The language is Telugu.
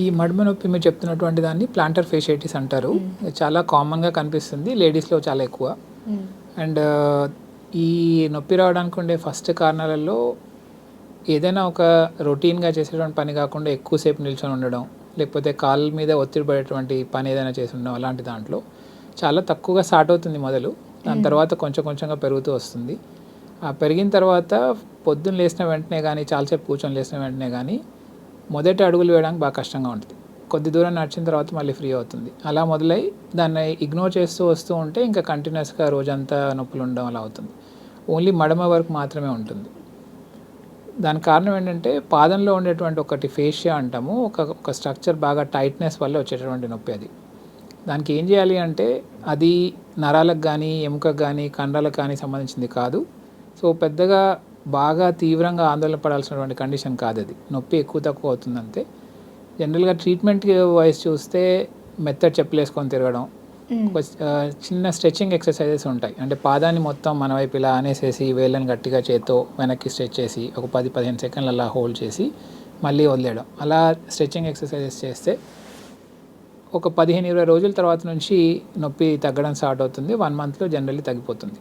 ఈ మడమ నొప్పి మీరు చెప్తున్నటువంటి దాన్ని ప్లాంటర్ ఫేషియటిస్ అంటారు. ఇది చాలా కామన్గా కనిపిస్తుంది, లేడీస్లో చాలా ఎక్కువ. అండ్ ఈ నొప్పి రావడానికి ఉండే ఫస్ట్ కారణాలలో ఏదైనా ఒక రొటీన్గా చేసేటువంటి పని కాకుండా ఎక్కువసేపు నిల్చొని ఉండడం, లేకపోతే కాళ్ళ మీద ఒత్తిడి పడేటువంటి పని ఏదైనా చేసి ఉండడం, అలాంటి దాంట్లో చాలా తక్కువగా స్టార్ట్ అవుతుంది మొదలు. దాని తర్వాత కొంచెం కొంచెంగా పెరుగుతూ వస్తుంది. ఆ పెరిగిన తర్వాత పొద్దున్న లేచిన వెంటనే కానీ, చాలాసేపు కూర్చొని లేచిన వెంటనే కానీ మొదటి అడుగులు వేయడానికి బాగా కష్టంగా ఉంటుంది. కొద్ది దూరం నడిచిన తర్వాత మళ్ళీ ఫ్రీ అవుతుంది. అలా మొదలై దాన్ని ఇగ్నోర్ చేస్తూ వస్తూ ఉంటే ఇంకా కంటిన్యూస్గా రోజంతా నొప్పులు ఉండడం అలా అవుతుంది. ఓన్లీ మడమ వరకు మాత్రమే ఉంటుంది. దానికి కారణం ఏంటంటే పాదంలో ఉండేటువంటి ఒకటి ఫేషియా అంటాము, ఒక స్ట్రక్చర్ బాగా టైట్నెస్ వల్ల వచ్చేటటువంటి నొప్పి అది. దానికి ఏం చేయాలి అంటే అది నరాలకు కానీ, ఎముకకు కానీ, కండరాలకు కానీ సంబంధించింది కాదు. సో పెద్దగా బాగా తీవ్రంగా ఆందోళన పడాల్సినటువంటి కండిషన్ కాదు అది. నొప్పి ఎక్కువ తక్కువ అవుతుంది అంతే. జనరల్గా ట్రీట్మెంట్ వైజ్ చూస్తే మెత్తడి చెప్పులు వేసుకొని తిరగడం, ఒక చిన్న స్ట్రెచ్చింగ్ ఎక్సర్సైజెస్ ఉంటాయి. అంటే పాదాన్ని మొత్తం మన వైపు ఇలా అనేసేసి వేళ్ళని గట్టిగా చేత్తో వెనక్కి స్ట్రెచ్ చేసి ఒక 10-15 సెకండ్లు అలా హోల్డ్ చేసి మళ్ళీ వదిలేయడం. అలా స్ట్రెచ్చింగ్ ఎక్సర్సైజెస్ చేస్తే ఒక 15-20 రోజుల తర్వాత నుంచి నొప్పి తగ్గడం స్టార్ట్ అవుతుంది. 1 మంత్లో జనరల్లీ తగ్గిపోతుంది.